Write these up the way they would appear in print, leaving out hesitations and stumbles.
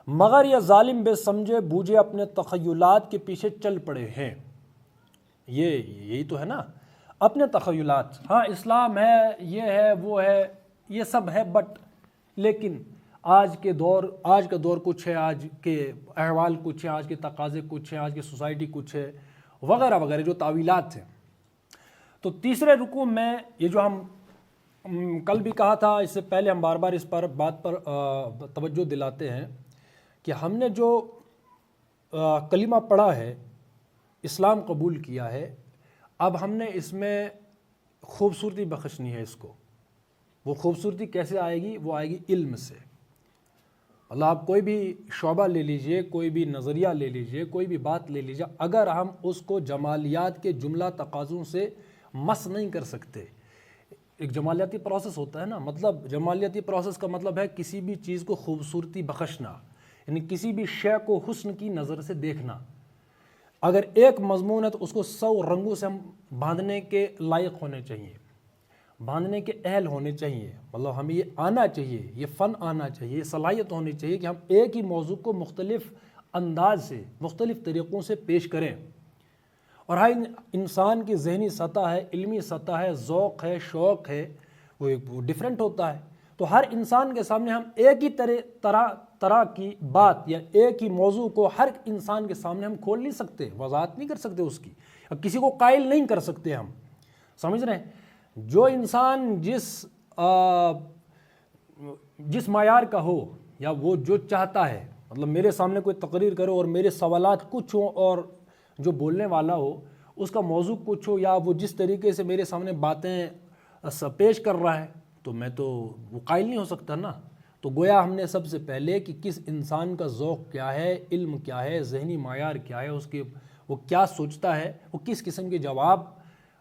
مگر یہ ظالم بے سمجھے بوجھے اپنے تخیلات کے پیچھے چل پڑے ہیں۔ یہی تو ہے نا، اپنے تخیلات، ہاں اسلام ہے، یہ ہے، وہ ہے، یہ سب ہے، بٹ لیکن آج کا دور کچھ ہے، آج کے احوال کچھ ہے، آج کے تقاضے کچھ ہیں، آج کی سوسائٹی کچھ ہے، وغیرہ وغیرہ جو تعویلات ہیں۔ تو تیسرے رکوع میں یہ جو ہم کل بھی کہا تھا، اس سے پہلے ہم بار بار اس بات پر توجہ دلاتے ہیں کہ ہم نے جو کلمہ پڑھا ہے، اسلام قبول کیا ہے، اب ہم نے اس میں خوبصورتی بخشنی ہے اس کو۔ وہ خوبصورتی کیسے آئے گی؟ وہ آئے گی علم سے۔ اللہ، آپ کوئی بھی شعبہ لے لیجئے، کوئی بھی نظریہ لے لیجئے، کوئی بھی بات لے لیجئے، اگر ہم اس کو جمالیات کے جملہ تقاضوں سے مس نہیں کر سکتے۔ ایک جمالیاتی پروسیس ہوتا ہے نا، مطلب جمالیاتی پروسیس کا مطلب ہے کسی بھی چیز کو خوبصورتی بخشنا، یعنی کسی بھی شے کو حسن کی نظر سے دیکھنا۔ اگر ایک مضمون ہے تو اس کو 100 رنگوں سے ہم باندھنے کے لائق ہونے چاہیے، باندھنے کے اہل ہونے چاہیے، مطلب ہمیں یہ آنا چاہیے، یہ فن آنا چاہیے، یہ صلاحیت ہونی چاہیے کہ ہم ایک ہی موضوع کو مختلف انداز سے، مختلف طریقوں سے پیش کریں۔ اور ہاں، انسان کی ذہنی سطح ہے، علمی سطح ہے، ذوق ہے، شوق ہے، وہ ڈیفرنٹ ہوتا ہے۔ تو ہر انسان کے سامنے ہم ایک ہی طرح کی بات یا ایک ہی موضوع کو ہر انسان کے سامنے ہم کھول نہیں سکتے، وضاحت نہیں کر سکتے اس کی، اور کسی کو قائل نہیں کر سکتے ہم، سمجھ رہے ہیں؟ جو انسان جس معیار کا ہو، یا وہ جو چاہتا ہے، مطلب میرے سامنے کوئی تقریر کرو اور میرے سوالات کچھ ہوں اور جو بولنے والا ہو اس کا موضوع کچھ ہو، یا وہ جس طریقے سے میرے سامنے باتیں پیش کر رہا ہے، تو میں تو وہ قائل نہیں ہو سکتا نا۔ تو گویا ہم نے سب سے پہلے کہ کس انسان کا ذوق کیا ہے، علم کیا ہے، ذہنی معیار کیا ہے، اس کے وہ کیا سوچتا ہے، وہ کس قسم کے جواب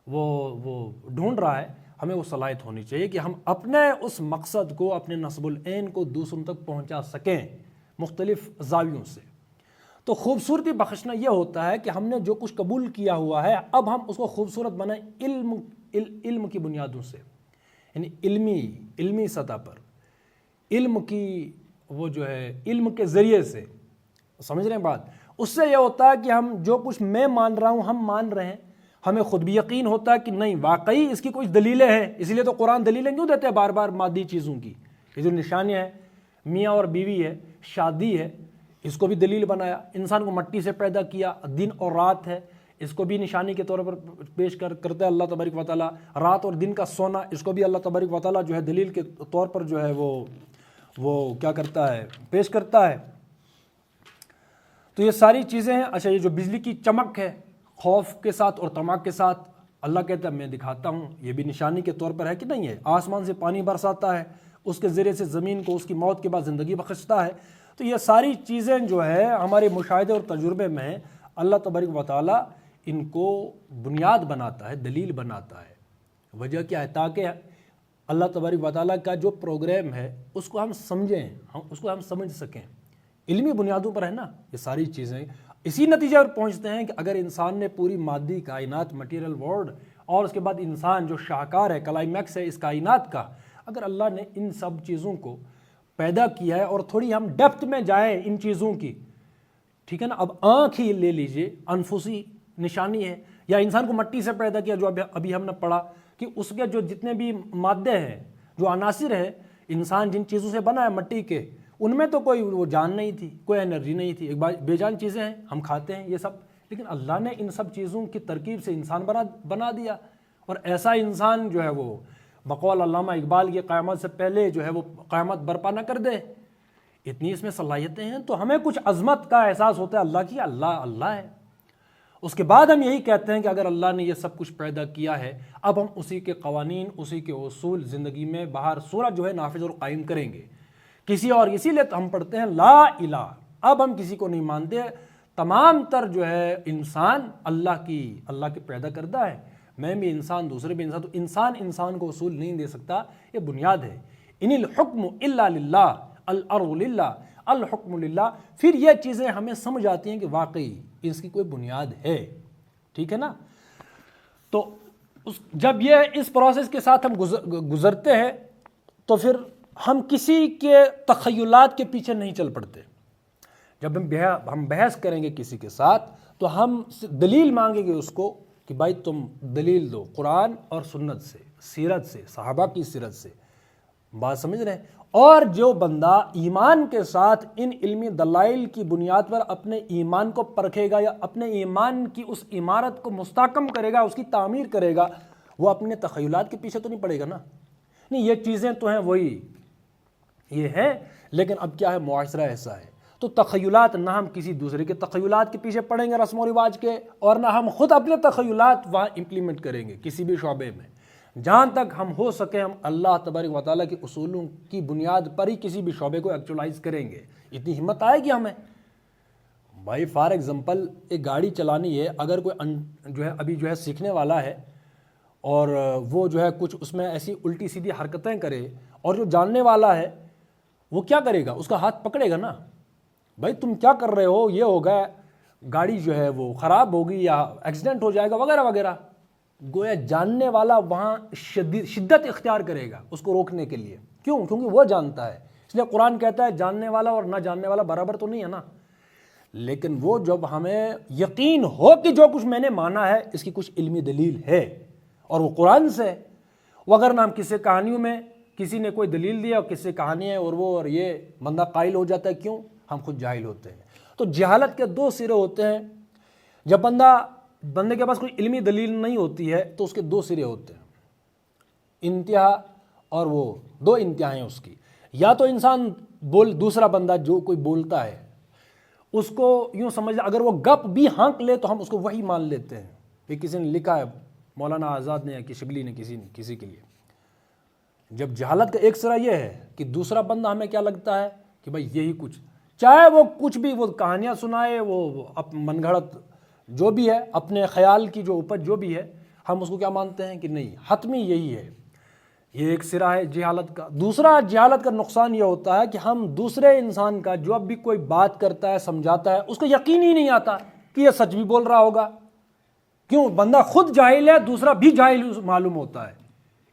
وہ ڈھونڈ رہا ہے، ہمیں وہ صلاحیت ہونی چاہیے کہ ہم اپنے اس مقصد کو، اپنے نصب العین کو دوسروں تک پہنچا سکیں مختلف زاویوں سے۔ تو خوبصورتی بخشنا یہ ہوتا ہے کہ ہم نے جو کچھ قبول کیا ہوا ہے، اب ہم اس کو خوبصورت بنائیں علم کی بنیادوں سے، یعنی علمی سطح پر، علم کی وہ جو ہے علم کے ذریعے سے، سمجھ رہے ہیں بات؟ اس سے یہ ہوتا ہے کہ ہم جو کچھ میں مان رہا ہوں، ہم مان رہے ہیں، ہمیں خود بھی یقین ہوتا ہے کہ نہیں، واقعی اس کی کچھ دلیلیں ہیں۔ اس لیے تو قرآن دلیلیں کیوں دیتے ہیں بار بار مادی چیزوں کی؟ یہ جو نشانیاں ہیں، میاں اور بیوی ہے، شادی ہے، اس کو بھی دلیل بنایا۔ انسان کو مٹی سے پیدا کیا، دن اور رات ہے، اس کو بھی نشانی کے طور پر پیش کرتا ہے اللہ تبارک و تعالیٰ۔ رات اور دن کا سونا، اس کو بھی اللہ تبارک و تعالیٰ جو ہے دلیل کے طور پر جو ہے وہ کیا کرتا ہے، پیش کرتا ہے۔ تو یہ ساری چیزیں ہیں۔ اچھا، یہ جو بجلی کی چمک ہے، خوف کے ساتھ اور طمع کے ساتھ، اللہ کہتا ہے میں دکھاتا ہوں، یہ بھی نشانی کے طور پر ہے کہ نہیں ہے؟ آسمان سے پانی برساتا ہے، اس کے ذریعے سے زمین کو اس کی موت کے بعد زندگی بخشتا ہے۔ تو یہ ساری چیزیں جو ہے ہمارے مشاہدے اور تجربے میں اللہ تبارک و تعالیٰ ان کو بنیاد بناتا ہے، دلیل بناتا ہے۔ وجہ کیا ہے؟ تاکہ اللہ تبارک و تعالیٰ کا جو پروگرام ہے اس کو ہم سمجھیں، اس کو ہم سمجھ سکیں۔ علمی بنیادوں پر ہے نا یہ ساری چیزیں۔ اسی نتیجے پر پہنچتے ہیں کہ اگر انسان نے پوری مادی کائنات، مٹیریل ورلڈ، اور اس کے بعد انسان جو شاہکار ہے، کلائمیکس ہے اس کائنات کا، اگر اللہ نے ان سب چیزوں کو پیدا کیا ہے، اور تھوڑی ہم ڈیپتھ میں جائیں ان چیزوں کی، ٹھیک ہے نا؟ اب آنکھ ہی لے لیجئے، انفسی نشانی ہے، یا انسان کو مٹی سے پیدا کیا، جو ابھی ہم نے پڑھا کہ اس کے جو جتنے بھی مادے ہیں، جو عناصر ہیں، انسان جن چیزوں سے بنا ہے مٹی کے، ان میں تو کوئی وہ جان نہیں تھی، کوئی انرجی نہیں تھی، ایک بے جان چیزیں ہیں، ہم کھاتے ہیں یہ سب، لیکن اللہ نے ان سب چیزوں کی ترکیب سے انسان بنا دیا، اور ایسا انسان جو ہے وہ بقول علامہ اقبال کی قیامت سے پہلے جو ہے وہ قیامت برپا نہ کر دے، اتنی اس میں صلاحیتیں ہیں۔ تو ہمیں کچھ عظمت کا احساس ہوتا ہے اللہ کی، اللہ ہے۔ اس کے بعد ہم یہی کہتے ہیں کہ اگر اللہ نے یہ سب کچھ پیدا کیا ہے، اب ہم اسی کے قوانین، اسی کے اصول زندگی میں باہر صورت جو ہے نافذ اور قائم کریں گے۔ کسی اور، اسی لیے تو ہم پڑھتے ہیں لا الہ، اب ہم کسی کو نہیں مانتے، تمام تر جو ہے انسان اللہ کے پیدا کردہ ہے، میں بھی انسان، دوسرے بھی انسان، تو انسان کو اصول نہیں دے سکتا، یہ بنیاد ہے۔ ان الحکم الا للہ، الارض للہ، الحکم للہ۔ پھر یہ چیزیں ہمیں سمجھ آتی ہیں کہ واقعی اس کی کوئی بنیاد ہے، ٹھیک ہے نا؟ تو جب یہ اس پروسیس کے ساتھ ہم گزرتے ہیں تو پھر ہم کسی کے تخیلات کے پیچھے نہیں چل پڑتے۔ جب ہم بحث کریں گے کسی کے ساتھ تو ہم دلیل مانگیں گے اس کو کہ بھائی تم دلیل دو قرآن اور سنت سے، سیرت سے، صحابہ کی سیرت سے، بات سمجھ رہے ہیں؟ اور جو بندہ ایمان کے ساتھ ان علمی دلائل کی بنیاد پر اپنے ایمان کو پرکھے گا یا اپنے ایمان کی اس عمارت کو مستحکم کرے گا، اس کی تعمیر کرے گا، وہ اپنے تخیلات کے پیچھے تو نہیں پڑے گا نا۔ نہیں، یہ چیزیں تو ہیں وہی یہ ہیں، لیکن اب کیا ہے، معاشرہ ایسا ہے تو تخیلات، نہ ہم کسی دوسرے کے تخیلات کے پیچھے پڑیں گے رسم و رواج کے، اور نہ ہم خود اپنے تخیلات وہاں امپلیمنٹ کریں گے کسی بھی شعبے میں۔ جہاں تک ہم ہو سکے ہم اللہ تبارک و تعالیٰ کے اصولوں کی بنیاد پر ہی کسی بھی شعبے کو ایکچولائز کریں گے۔ اتنی ہمت آئے گی ہمیں۔ بھائی فار ایگزامپل ایک گاڑی چلانی ہے، اگر کوئی جو ہے ابھی جو ہے سیکھنے والا ہے اور وہ جو ہے کچھ اس میں ایسی الٹی سیدھی حرکتیں کرے، اور جو جاننے والا ہے وہ کیا کرے گا؟ اس کا ہاتھ پکڑے گا نا، بھائی تم کیا کر رہے ہو، یہ ہوگا، گاڑی جو ہے وہ خراب ہوگی یا ایکسیڈنٹ ہو جائے گا وغیرہ وغیرہ۔ گویا جاننے والا وہاں شدت اختیار کرے گا اس کو روکنے کے لیے، کیوں؟ کیونکہ وہ جانتا ہے۔ اس لیے قرآن کہتا ہے جاننے والا اور نہ جاننے والا برابر تو نہیں ہے نا۔ لیکن وہ جب ہمیں یقین ہو کہ جو کچھ میں نے مانا ہے اس کی کچھ علمی دلیل ہے اور وہ قرآن سے ہے، وگر نہ ہم کسی کہانیوں میں کسی نے کوئی دلیل دیا اور کسی کہانی ہے اور یہ بندہ قائل ہو جاتا ہے، کیوں؟ ہم خود جاہل ہوتے ہیں۔ تو جہالت کے دو سرے ہوتے ہیں۔ جب بندے کے پاس کوئی علمی دلیل نہیں ہوتی ہے تو اس کے دو سرے ہوتے ہیں، انتہا اور وہ دو انتہائیں اس کی۔ یا تو انسان دوسرا بندہ جو کوئی بولتا ہے اس کو یوں سمجھ، اگر وہ گپ بھی ہانک لے تو ہم اس کو وہی مان لیتے ہیں۔ یہ کسی نے لکھا ہے، مولانا آزاد نے یا کہ شبلی نے کسی کے لیے۔ جب جہالت کا ایک سرا یہ ہے کہ دوسرا بندہ ہمیں کیا لگتا ہے کہ بھائی یہی کچھ، چاہے وہ کچھ بھی وہ کہانیاں سنائے، وہ من گھڑت جو بھی ہے، اپنے خیال کی جو اپج جو بھی ہے، ہم اس کو کیا مانتے ہیں کہ نہیں حتمی یہی ہے۔ یہ ایک سرا ہے جہالت کا۔ دوسرا جہالت کا نقصان یہ ہوتا ہے کہ ہم دوسرے انسان کا جو اب بھی کوئی بات کرتا ہے، سمجھاتا ہے، اس کو یقین ہی نہیں آتا کہ یہ سچ بھی بول رہا ہوگا۔ کیوں؟ بندہ خود جاہل ہے، دوسرا بھی جاہل معلوم ہوتا ہے۔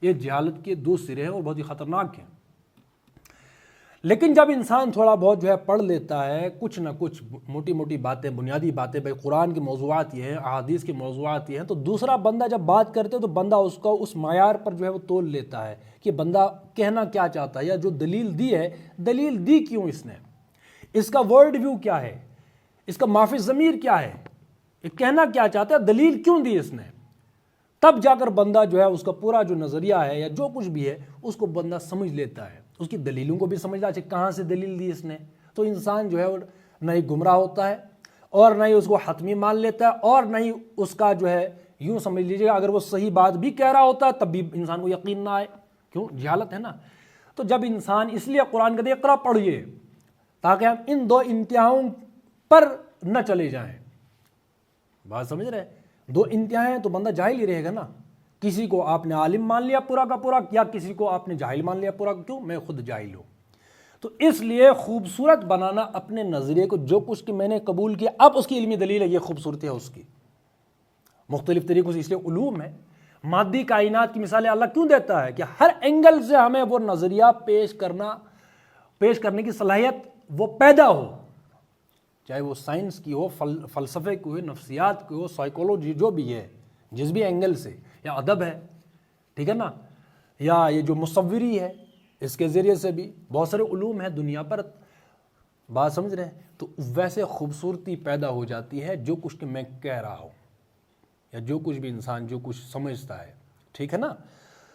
یہ جہالت کے دو سرے ہیں اور بہت ہی خطرناک ہیں۔ لیکن جب انسان تھوڑا بہت جو ہے پڑھ لیتا ہے، کچھ نہ کچھ موٹی موٹی باتیں، بنیادی باتیں، بھائی قرآن کے موضوعات یہ ہیں، احادیث کے موضوعات یہ ہیں، تو دوسرا بندہ جب بات کرتے تو بندہ اس کو اس معیار پر جو ہے وہ تول لیتا ہے کہ بندہ کہنا کیا چاہتا ہے، یا جو دلیل دی ہے، دلیل دی کیوں اس نے، اس کا ورلڈ ویو کیا ہے، اس کا ما فی الضمیر کیا ہے، یہ کہنا کیا چاہتا ہے، دلیل کیوں دی اس نے۔ تب جا کر بندہ جو ہے اس کا پورا جو نظریہ ہے یا جو کچھ بھی ہے اس کو بندہ سمجھ لیتا ہے، اس کی دلیلوں کو بھی سمجھتا ہے کہاں سے دلیل دی اس نے۔ تو انسان جو ہے نہ ہی گمراہ ہوتا ہے اور نہ ہی اس کو حتمی مان لیتا ہے، اور نہ ہی اس کا جو ہے یوں سمجھ لیجیے اگر وہ صحیح بات بھی کہہ رہا ہوتا ہے تب بھی انسان کو یقین نہ آئے، کیوں؟ جہالت ہے نا۔ تو جب انسان، اس لیے قرآن کہتے ہیں اقرا پڑھیے تاکہ ہم ان دو انتہاؤں پر نہ چلے جائیں۔ بات سمجھ رہے ہیں؟ دو انتہائیں تو بندہ جاہل ہی رہے گا نا۔ کسی کو آپ نے عالم مان لیا پورا کا پورا، یا کسی کو آپ نے جاہل مان لیا پورا، کیوں؟ میں خود جاہل ہوں۔ تو اس لیے خوبصورت بنانا اپنے نظریے کو، جو کچھ کہ میں نے قبول کیا اب اس کی علمی دلیل ہے، یہ خوبصورتی ہے اس کی مختلف طریقوں سے۔ اس لیے علوم ہے، مادی کائنات کی مثالیں اللہ کیوں دیتا ہے کہ ہر اینگل سے ہمیں وہ نظریہ پیش کرنے کی صلاحیت وہ پیدا ہو، چاہے وہ سائنس کی ہو، فلسفے کی ہو، نفسیات کی ہو، سائیکولوجی، جو بھی ہے جس بھی اینگل سے، یا ادب ہے، ٹھیک ہے نا، یا یہ جو مصوری ہے اس کے ذریعے سے بھی بہت سارے علوم ہیں دنیا پر، بات سمجھ رہے ہیں؟ تو ویسے خوبصورتی پیدا ہو جاتی ہے جو کچھ کہ میں کہہ رہا ہوں یا جو کچھ بھی انسان جو کچھ سمجھتا ہے، ٹھیک ہے نا۔